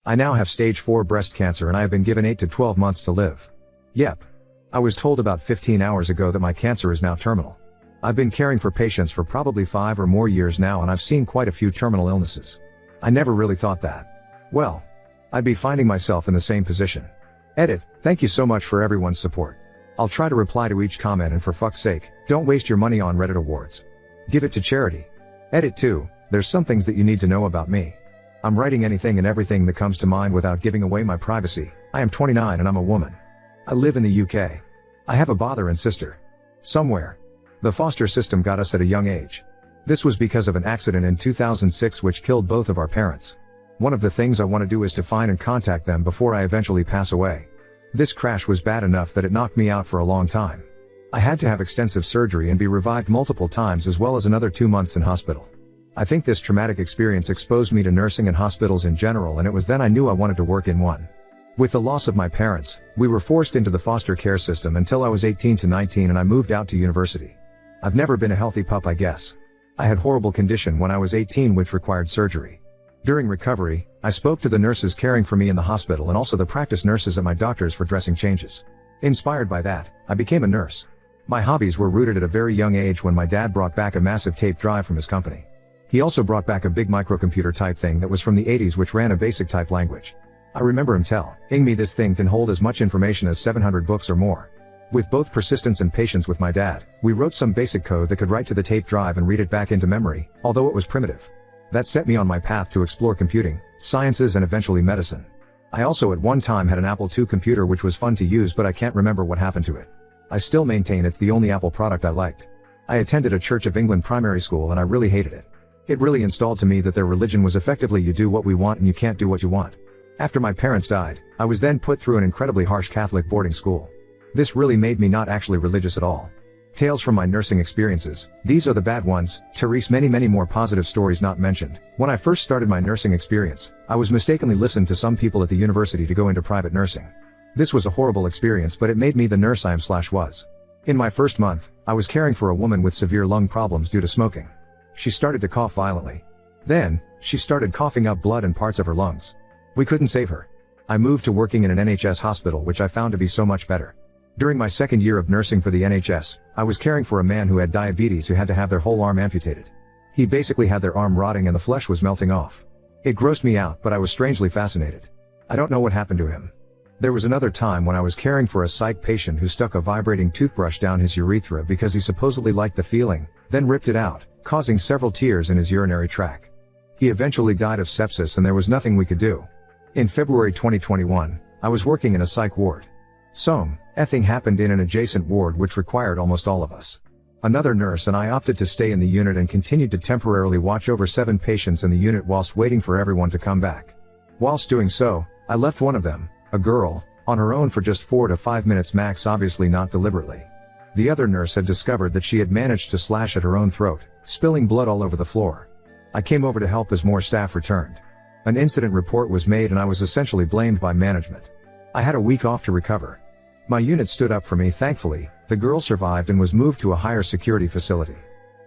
I now have stage 4 breast cancer and I have been given 8 to 12 months to live. Yep. I was told about 15 hours ago that my cancer is now terminal. I've been caring for patients for probably 5 or more years now and I've seen quite a few terminal illnesses. I never really thought that, well, I'd be finding myself in the same position. Edit, thank you so much for everyone's support. I'll try to reply to each comment and for fuck's sake, don't waste your money on Reddit awards. Give it to charity. Edit 2, there's some things that you need to know about me. I'm writing anything and everything that comes to mind without giving away my privacy. I am 29 and I'm a woman. I live in the UK. I have a brother and sister. Somewhere. The foster system got us at a young age. This was because of an accident in 2006 which killed both of our parents. One of the things I want to do is to find and contact them before I eventually pass away. This crash was bad enough that it knocked me out for a long time. I had to have extensive surgery and be revived multiple times as well as another 2 months in hospital. I think this traumatic experience exposed me to nursing and hospitals in general, and it was then I knew I wanted to work in one. With the loss of my parents, we were forced into the foster care system until I was 18 to 19 and I moved out to university. I've never been a healthy pup, I guess. I had horrible condition when I was 18 which required surgery. During recovery, I spoke to the nurses caring for me in the hospital and also the practice nurses at my doctors for dressing changes. Inspired by that, I became a nurse. My hobbies were rooted at a very young age when my dad brought back a massive tape drive from his company. He also brought back a big microcomputer type thing that was from the 80s which ran a basic type language. I remember him telling me this thing can hold as much information as 700 books or more. With both persistence and patience with my dad, we wrote some basic code that could write to the tape drive and read it back into memory, although it was primitive. That set me on my path to explore computing, sciences and eventually medicine. I also at one time had an Apple II computer which was fun to use, but I can't remember what happened to it. I still maintain it's the only Apple product I liked. I attended a Church of England primary school and I really hated it. It really installed to me that their religion was effectively you do what we want and you can't do what you want. After my parents died, I was then put through an incredibly harsh Catholic boarding school. This really made me not actually religious at all. Tales from my nursing experiences, these are the bad ones, Therese, many more positive stories not mentioned. When I first started my nursing experience, I was mistakenly listened to some people at the university to go into private nursing. This was a horrible experience, but it made me the nurse I am/was. In my first month, I was caring for a woman with severe lung problems due to smoking. She started to cough violently. Then, she started coughing up blood in parts of her lungs. We couldn't save her. I moved to working in an NHS hospital, which I found to be so much better. During my second year of nursing for the NHS, I was caring for a man who had diabetes who had to have their whole arm amputated. He basically had their arm rotting and the flesh was melting off. It grossed me out, but I was strangely fascinated. I don't know what happened to him. There was another time when I was caring for a psych patient who stuck a vibrating toothbrush down his urethra because he supposedly liked the feeling, then ripped it out, causing several tears in his urinary tract. He eventually died of sepsis and there was nothing we could do. In February 2021, I was working in a psych ward. Something happened in an adjacent ward which required almost all of us. Another nurse and I opted to stay in the unit and continued to temporarily watch over 7 patients in the unit whilst waiting for everyone to come back. Whilst doing so, I left one of them, a girl, on her own for just 4 to 5 minutes max, obviously not deliberately. The other nurse had discovered that she had managed to slash at her own throat, spilling blood all over the floor. I came over to help as more staff returned. An incident report was made and I was essentially blamed by management. I had a week off to recover. My unit stood up for me, thankfully. The girl survived and was moved to a higher security facility.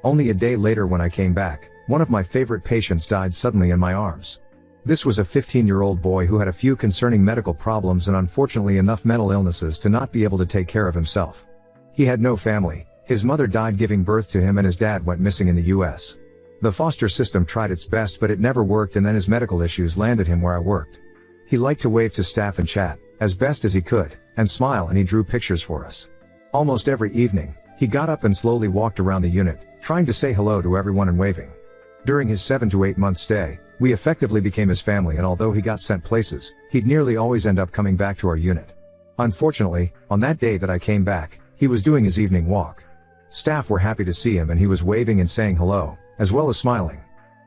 Only a day later when I came back, one of my favorite patients died suddenly in my arms. This was a 15-year-old boy who had a few concerning medical problems and unfortunately enough mental illnesses to not be able to take care of himself. He had no family, his mother died giving birth to him and his dad went missing in the US. The foster system tried its best but it never worked, and then his medical issues landed him where I worked. He liked to wave to staff and chat, as best as he could, and smile, and he drew pictures for us. Almost every evening, he got up and slowly walked around the unit, trying to say hello to everyone and waving. During his 7 to 8 month stay, we effectively became his family, and although he got sent places, he'd nearly always end up coming back to our unit. Unfortunately, on that day that I came back, he was doing his evening walk. Staff were happy to see him and he was waving and saying hello, as well as smiling.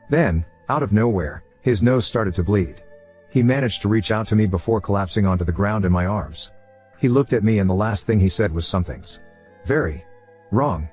Then, out of nowhere, his nose started to bleed. He managed to reach out to me before collapsing onto the ground in my arms. He looked at me and the last thing he said was something's very wrong.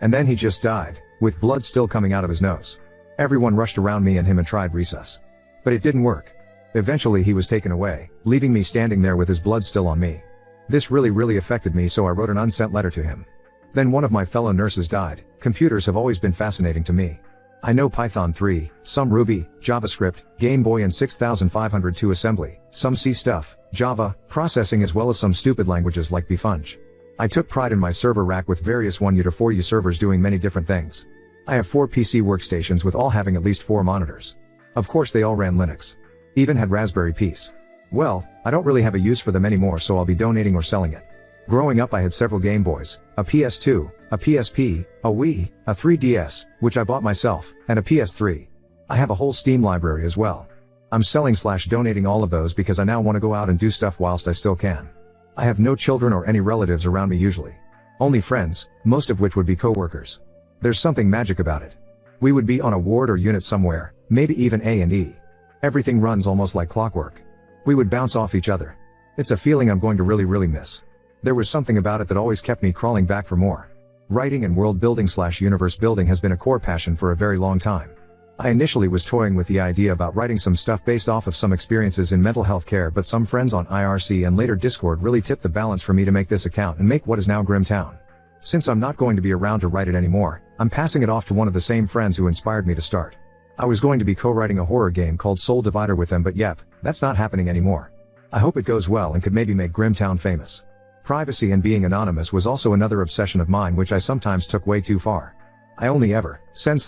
And then he just died, with blood still coming out of his nose. Everyone rushed around me and him and tried resus. But it didn't work. Eventually he was taken away, leaving me standing there with his blood still on me. This really affected me, so I wrote an unsent letter to him. Then one of my fellow nurses died. Computers have always been fascinating to me. I know Python 3, some Ruby, JavaScript, Game Boy and 6502 assembly, some C stuff, Java, processing as well as some stupid languages like Bfunge. I took pride in my server rack with various 1U to 4U servers doing many different things. I have 4 PC workstations with all having at least 4 monitors. Of course they all ran Linux. Even had Raspberry Pis. Well, I don't really have a use for them anymore, so I'll be donating or selling it. Growing up I had several Game Boys, a PS2, a PSP, a Wii, a 3DS, which I bought myself, and a PS3. I have a whole Steam library as well. I'm selling/donating all of those because I now want to go out and do stuff whilst I still can. I have no children or any relatives around me usually. Only friends, most of which would be co-workers. There's something magic about it. We would be on a ward or unit somewhere, maybe even A&E. Everything runs almost like clockwork. We would bounce off each other. It's a feeling I'm going to really miss. There was something about it that always kept me crawling back for more. Writing and world building/universe building has been a core passion for a very long time. I initially was toying with the idea about writing some stuff based off of some experiences in mental health care, but some friends on IRC and later Discord really tipped the balance for me to make this account and make what is now Grimtown. Since I'm not going to be around to write it anymore, I'm passing it off to one of the same friends who inspired me to start. I was going to be co-writing a horror game called Soul Divider with them, but yep, that's not happening anymore. I hope it goes well and could maybe make Grimtown famous. Privacy and being anonymous was also another obsession of mine, which I sometimes took way too far. I only ever send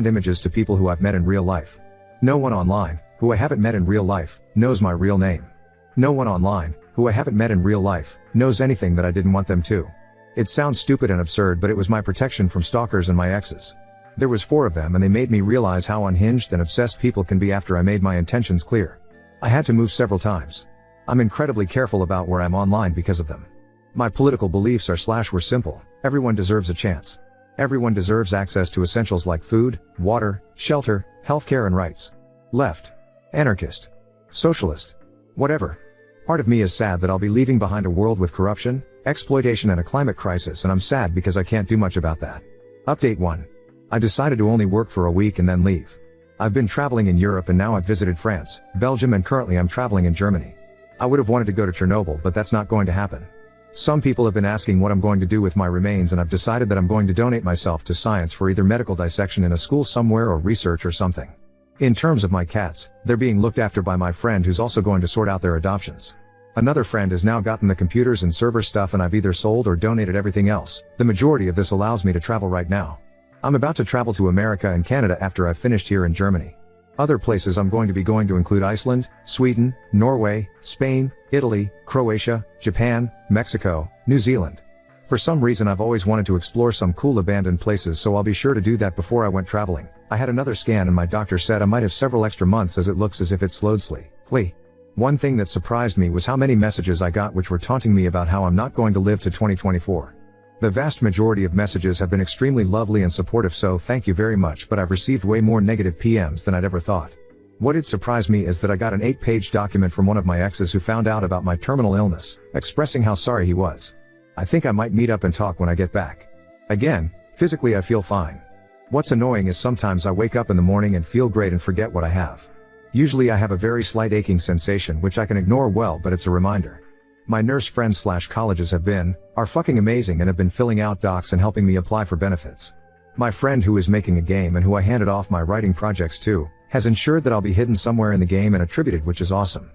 images to people who I've met in real life. No one online, who I haven't met in real life, knows my real name. No one online, who I haven't met in real life, knows anything that I didn't want them to. It sounds stupid and absurd, but it was my protection from stalkers and my exes. There was 4 of them and they made me realize how unhinged and obsessed people can be after I made my intentions clear. I had to move several times. I'm incredibly careful about where I'm online because of them. My political beliefs were simple: everyone deserves a chance. Everyone deserves access to essentials like food, water, shelter, healthcare and rights. Left. Anarchist. Socialist. Whatever. Part of me is sad that I'll be leaving behind a world with corruption, exploitation and a climate crisis, and I'm sad because I can't do much about that. Update 1. I decided to only work for a week and then leave. I've been traveling in Europe and now I've visited France, Belgium and currently I'm traveling in Germany. I would have wanted to go to Chernobyl, but that's not going to happen. Some people have been asking what I'm going to do with my remains, and I've decided that I'm going to donate myself to science for either medical dissection in a school somewhere or research or something. In terms of my cats, they're being looked after by my friend who's also going to sort out their adoptions. Another friend has now gotten the computers and server stuff and I've either sold or donated everything else. The majority of this allows me to travel right now. I'm about to travel to America and Canada after I've finished here in Germany. Other places I'm going to include Iceland, Sweden, Norway, Spain, Italy, Croatia, Japan, Mexico, New Zealand. For some reason I've always wanted to explore some cool abandoned places, so I'll be sure to do that before I went traveling. I had another scan and my doctor said I might have several extra months as it looks as if it slowed slightly. One thing that surprised me was how many messages I got which were taunting me about how I'm not going to live to 2024. The vast majority of messages have been extremely lovely and supportive, so thank you very much, but I've received way more negative PMs than I'd ever thought. What did surprise me is that I got an 8-page document from one of my exes who found out about my terminal illness, expressing how sorry he was. I think I might meet up and talk when I get back. Again, physically I feel fine. What's annoying is sometimes I wake up in the morning and feel great and forget what I have. Usually I have a very slight aching sensation which I can ignore well, but it's a reminder. My nurse friends/colleges are fucking amazing and have been filling out docs and helping me apply for benefits. My friend who is making a game and who I handed off my writing projects to, has ensured that I'll be hidden somewhere in the game and attributed, which is awesome.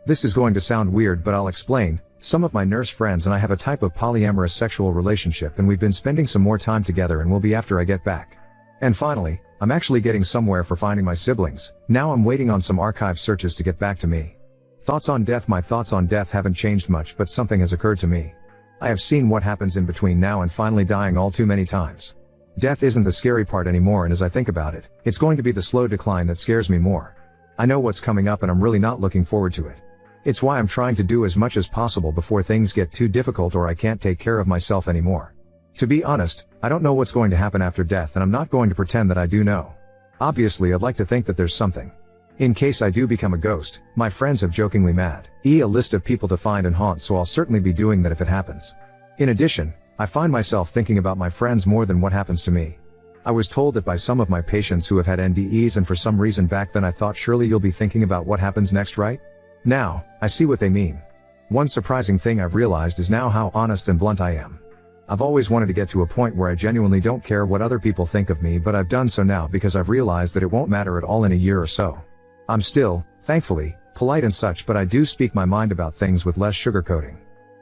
This is going to sound weird, but I'll explain. Some of my nurse friends and I have a type of polyamorous sexual relationship and we've been spending some more time together and will be after I get back. And finally, I'm actually getting somewhere for finding my siblings. Now I'm waiting on some archive searches to get back to me. Thoughts on death. My thoughts on death haven't changed much, but something has occurred to me. I have seen what happens in between now and finally dying all too many times. Death isn't the scary part anymore, and as I think about it, it's going to be the slow decline that scares me more. I know what's coming up and I'm really not looking forward to it. It's why I'm trying to do as much as possible before things get too difficult or I can't take care of myself anymore. To be honest, I don't know what's going to happen after death and I'm not going to pretend that I do know. Obviously I'd like to think that there's something. In case I do become a ghost, my friends have jokingly made a list of people to find and haunt, so I'll certainly be doing that if it happens. In addition, I find myself thinking about my friends more than what happens to me. I was told that by some of my patients who have had NDEs, and for some reason back then I thought surely you'll be thinking about what happens next, right? Now, I see what they mean. One surprising thing I've realized is now how honest and blunt I am. I've always wanted to get to a point where I genuinely don't care what other people think of me, but I've done so now because I've realized that it won't matter at all in a year or so. I'm still, thankfully, polite and such, but I do speak my mind about things with less sugarcoating.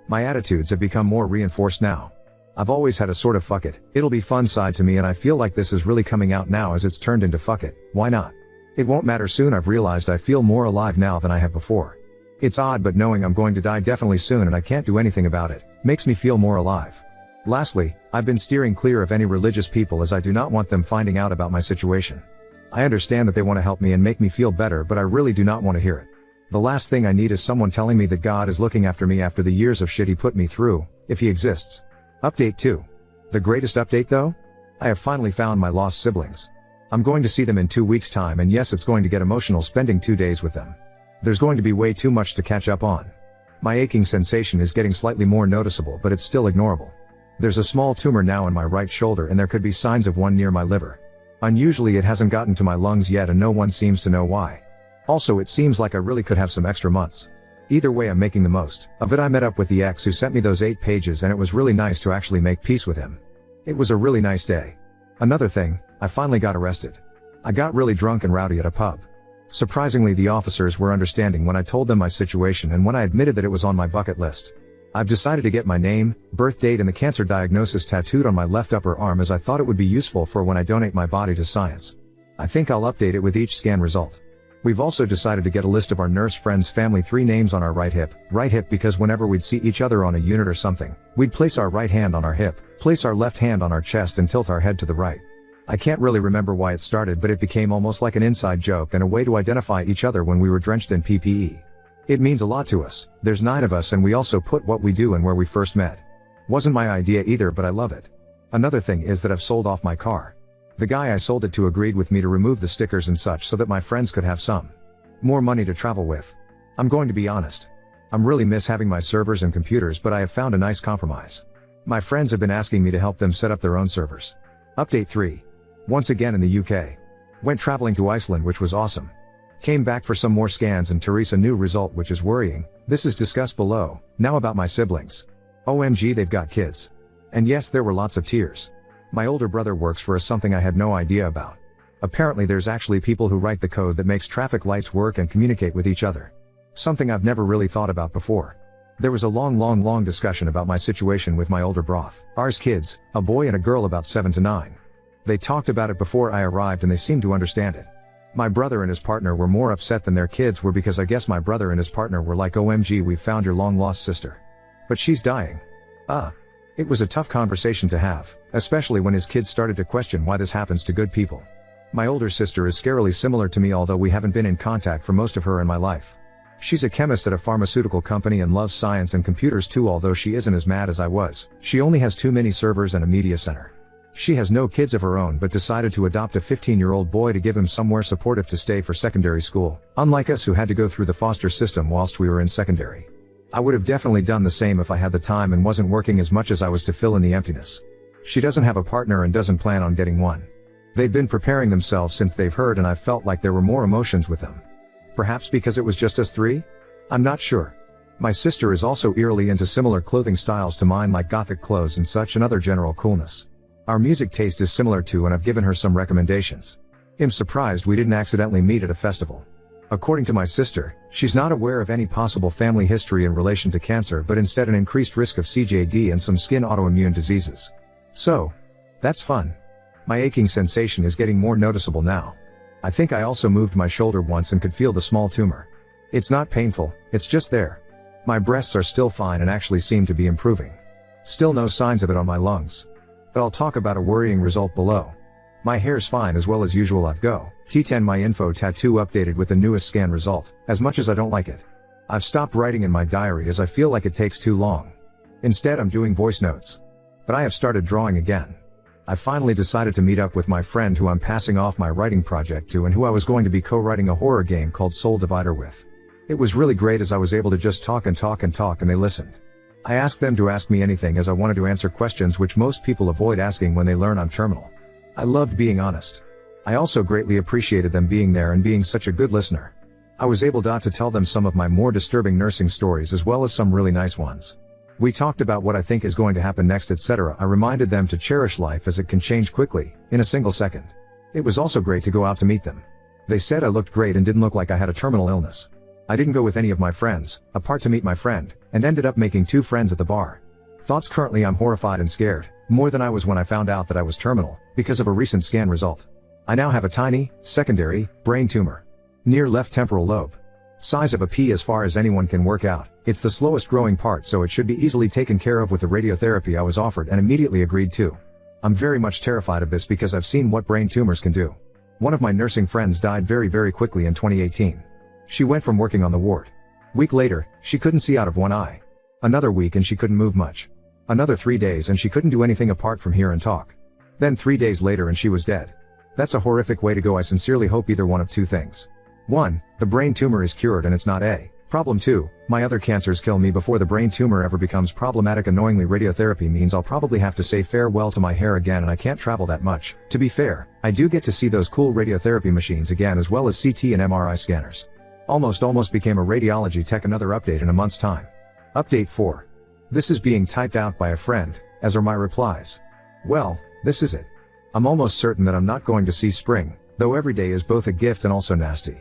My attitudes have become more reinforced now. I've always had a sort of fuck it, it'll be fun side to me, and I feel like this is really coming out now as it's turned into fuck it, why not? It won't matter soon. I've realized I feel more alive now than I have before. It's odd, but knowing I'm going to die definitely soon and I can't do anything about it, makes me feel more alive. Lastly, I've been steering clear of any religious people as I do not want them finding out about my situation. I understand that they want to help me and make me feel better, but I really do not want to hear it. The last thing I need is someone telling me that God is looking after me after the years of shit he put me through, if he exists. Update 2. The greatest update though? I have finally found my lost siblings. I'm going to see them in 2 weeks' time, and yes, it's going to get emotional spending 2 days with them. There's going to be way too much to catch up on. My aching sensation is getting slightly more noticeable, but it's still ignorable. There's a small tumor now in my right shoulder, and there could be signs of one near my liver. Unusually, it hasn't gotten to my lungs yet, and no one seems to know why. Also, it seems like I really could have some extra months. Either way, I'm making the most of it. I met up with the ex who sent me those 8 pages, and it was really nice to actually make peace with him. It was a really nice day. Another thing, I finally got arrested. I got really drunk and rowdy at a pub. Surprisingly, the officers were understanding when I told them my situation and when I admitted that it was on my bucket list. I've decided to get my name, birth date, and the cancer diagnosis tattooed on my left upper arm, as I thought it would be useful for when I donate my body to science. I think I'll update it with each scan result. We've also decided to get a list of our nurse friends' family 3 names on our right hip because whenever we'd see each other on a unit or something, we'd place our right hand on our hip, place our left hand on our chest, and tilt our head to the right. I can't really remember why it started, but it became almost like an inside joke and a way to identify each other when we were drenched in PPE. It means a lot to us. There's 9 of us, and we also put what we do and where we first met. Wasn't my idea either, but I love it. Another thing is that I've sold off my car. The guy I sold it to agreed with me to remove the stickers and such so that my friends could have some more money to travel with. I'm going to be honest. I'm really miss having my servers and computers, but I have found a nice compromise. My friends have been asking me to help them set up their own servers. Update 3. Once again in the UK. Went traveling to Iceland, which was awesome. Came back for some more scans and Teresa new result, which is worrying. This is discussed below. Now about my siblings. OMG, they've got kids. And yes, there were lots of tears. My older brother works for us, something I had no idea about. Apparently there's actually people who write the code that makes traffic lights work and communicate with each other. Something I've never really thought about before. There was a long discussion about my situation with my older broth. Ours kids, a boy and a girl about 7 to 9. They talked about it before I arrived and they seemed to understand it. My brother and his partner were more upset than their kids were, because I guess my brother and his partner were like, OMG, we've found your long lost sister. But she's dying. It was a tough conversation to have, especially when his kids started to question why this happens to good people. My older sister is scarily similar to me, although we haven't been in contact for most of her in my life. She's a chemist at a pharmaceutical company and loves science and computers too, although she isn't as mad as I was. She only has too many servers and a media center. She has no kids of her own, but decided to adopt a 15-year-old boy to give him somewhere supportive to stay for secondary school, unlike us who had to go through the foster system whilst we were in secondary. I would have definitely done the same if I had the time and wasn't working as much as I was to fill in the emptiness. She doesn't have a partner and doesn't plan on getting one. They've been preparing themselves since they've heard, and I've felt like there were more emotions with them. Perhaps because it was just us 3? I'm not sure. My sister is also eerily into similar clothing styles to mine, like gothic clothes and such, and other general coolness. Our music taste is similar too, and I've given her some recommendations. I'm surprised we didn't accidentally meet at a festival. According to my sister, she's not aware of any possible family history in relation to cancer, but instead an increased risk of CJD and some skin autoimmune diseases. So, that's fun. My aching sensation is getting more noticeable now. I think I also moved my shoulder once and could feel the small tumor. It's not painful, it's just there. My breasts are still fine and actually seem to be improving. Still no signs of it on my lungs. But I'll talk about a worrying result below. My hair's fine as well as usual. I've go T10 my info tattoo updated with the newest scan result, as much as I don't like it. I've stopped writing in my diary as I feel like it takes too long. Instead I'm doing voice notes. But I have started drawing again. I finally decided to meet up with my friend who I'm passing off my writing project to, and who I was going to be co-writing a horror game called Soul Divider with. It was really great as I was able to just talk and they listened. I asked them to ask me anything as I wanted to answer questions which most people avoid asking when they learn I'm terminal. I loved being honest. I also greatly appreciated them being there and being such a good listener. I was able to tell them some of my more disturbing nursing stories as well as some really nice ones. We talked about what I think is going to happen next, etc. I reminded them to cherish life as it can change quickly, in a single second. It was also great to go out to meet them. They said I looked great and didn't look like I had a terminal illness. I didn't go with any of my friends, apart to meet my friend, and ended up making 2 friends at the bar. Thoughts: currently I'm horrified and scared, more than I was when I found out that I was terminal, because of a recent scan result. I now have a tiny, secondary, brain tumor. Near left temporal lobe. Size of a pea as far as anyone can work out. It's the slowest growing part, so it should be easily taken care of with the radiotherapy I was offered and immediately agreed to. I'm very much terrified of this because I've seen what brain tumors can do. One of my nursing friends died very quickly in 2018. She went from working on the ward. Week later, she couldn't see out of one eye. Another week and she couldn't move much. Another 3 days and she couldn't do anything apart from hear and talk. Then 3 days later and she was dead. That's a horrific way to go. I sincerely hope either one of 2 things. 1. The brain tumor is cured and it's not a problem. 2. My other cancers kill me before the brain tumor ever becomes problematic. Annoyingly, radiotherapy means I'll probably have to say farewell to my hair again, and I can't travel that much. To be fair, I do get to see those cool radiotherapy machines again, as well as CT and MRI scanners. Almost became a radiology tech. Another update in a month's time. Update 4. This is being typed out by a friend, as are my replies. Well, this is it. I'm almost certain that I'm not going to see spring, though every day is both a gift and also nasty.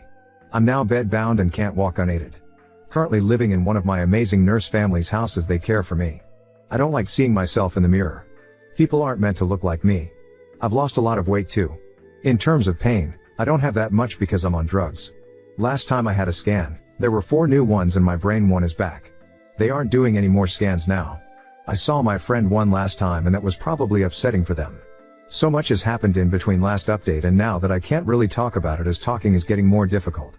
I'm now bedbound and can't walk unaided. Currently living in one of my amazing nurse family's houses. They care for me. I don't like seeing myself in the mirror. People aren't meant to look like me. I've lost a lot of weight too. In terms of pain, I don't have that much because I'm on drugs. Last time I had a scan, there were 4 new ones in my brain. 1 is back. They aren't doing any more scans now. I saw my friend one last time and that was probably upsetting for them. So much has happened in between last update and now that I can't really talk about it, as talking is getting more difficult.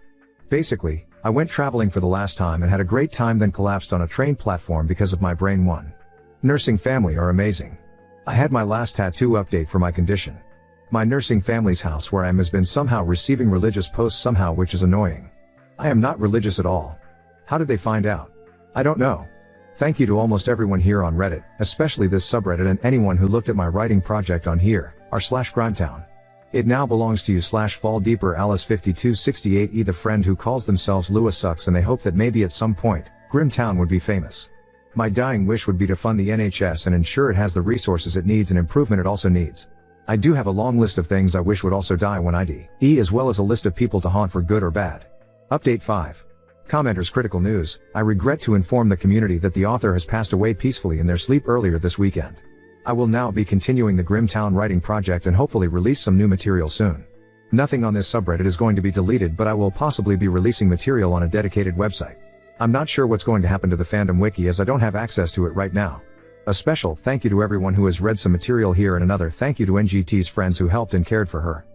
Basically, I went traveling for the last time and had a great time, then collapsed on a train platform because of my brain. 1. Nursing family are amazing. I had my last tattoo update for my condition. My nursing family's house where I am has been somehow receiving religious posts somehow, which is annoying. I am not religious at all. How did they find out? I don't know. Thank you to almost everyone here on Reddit, especially this subreddit, and anyone who looked at my writing project on here, r/Grimetown. It now belongs to you /Fall Deeper Alice 5268E, the friend who calls themselves Lewis Sucks, and they hope that maybe at some point, Grimtown would be famous. My dying wish would be to fund the NHS and ensure it has the resources it needs and improvement it also needs. I do have a long list of things I wish would also die when I die, as well as a list of people to haunt for good or bad. Update 5. Commenters critical news. I regret to inform the community that the author has passed away peacefully in their sleep earlier this weekend. I will now be continuing the Grimtown writing project and hopefully release some new material soon. Nothing on this subreddit is going to be deleted, but I will possibly be releasing material on a dedicated website. I'm not sure what's going to happen to the fandom wiki as I don't have access to it right now. A special thank you to everyone who has read some material here, and another thank you to NGT's friends who helped and cared for her.